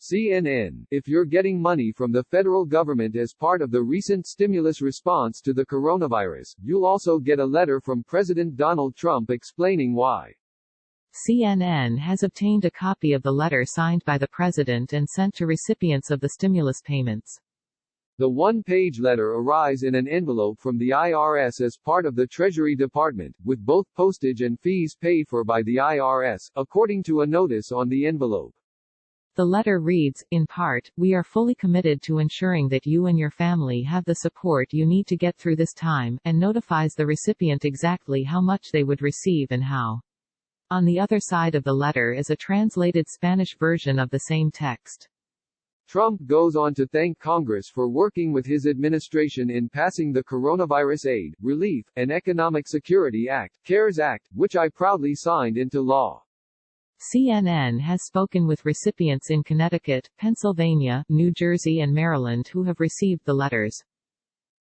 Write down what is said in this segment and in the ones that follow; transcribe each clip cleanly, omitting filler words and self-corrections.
CNN, if you're getting money from the federal government as part of the recent stimulus response to the coronavirus, you'll also get a letter from President Donald Trump explaining why. CNN has obtained a copy of the letter signed by the president and sent to recipients of the stimulus payments. The one-page letter arrives in an envelope from the IRS as part of the Treasury Department, with both postage and fees paid for by the IRS, according to a notice on the envelope. The letter reads, in part, "We are fully committed to ensuring that you and your family have the support you need to get through this time," and notifies the recipient exactly how much they would receive and how. On the other side of the letter is a translated Spanish version of the same text. Trump goes on to thank Congress for working with his administration in passing the Coronavirus Aid, Relief, and Economic Security Act, CARES Act, which I proudly signed into law. CNN has spoken with recipients in Connecticut, Pennsylvania, New Jersey and Maryland who have received the letters.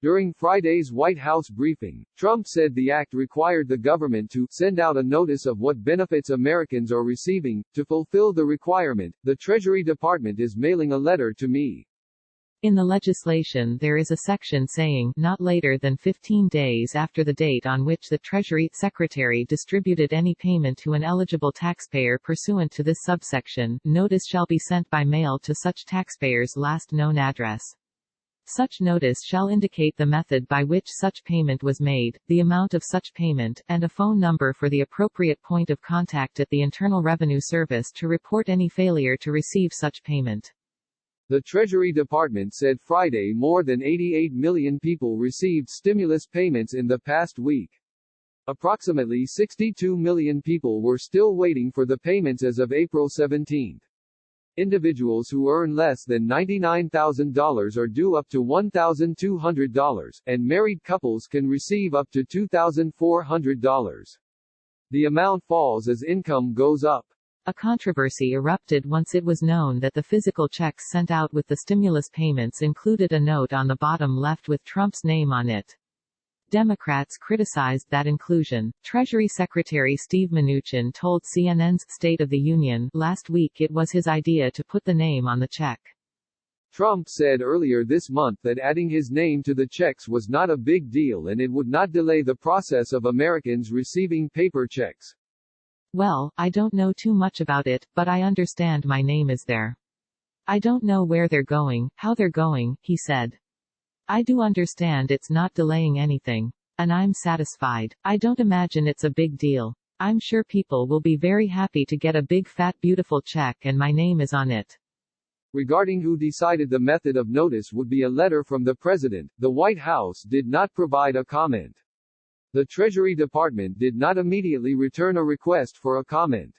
During Friday's White House briefing, Trump said the act required the government to send out a notice of what benefits Americans are receiving. To fulfill the requirement, the Treasury Department is mailing a letter to me. In the legislation there is a section saying, not later than 15 days after the date on which the Treasury Secretary distributed any payment to an eligible taxpayer pursuant to this subsection, notice shall be sent by mail to such taxpayer's last known address. Such notice shall indicate the method by which such payment was made, the amount of such payment, and a phone number for the appropriate point of contact at the Internal Revenue Service to report any failure to receive such payment. The Treasury Department said Friday more than 88 million people received stimulus payments in the past week. Approximately 62 million people were still waiting for the payments as of April 17. Individuals who earn less than $99,000 are due up to $1,200, and married couples can receive up to $2,400. The amount falls as income goes up. A controversy erupted once it was known that the physical checks sent out with the stimulus payments included a note on the bottom left with Trump's name on it. Democrats criticized that inclusion. Treasury Secretary Steve Mnuchin told CNN's State of the Union last week it was his idea to put the name on the check. Trump said earlier this month that adding his name to the checks was not a big deal and it would not delay the process of Americans receiving paper checks. Well, I don't know too much about it, but I understand my name is there. I don't know where they're going, how they're going, he said. I do understand it's not delaying anything. And I'm satisfied. I don't imagine it's a big deal. I'm sure people will be very happy to get a big fat beautiful check and my name is on it. Regarding who decided the method of notice would be a letter from the president, the White House did not provide a comment. The Treasury Department did not immediately return a request for a comment.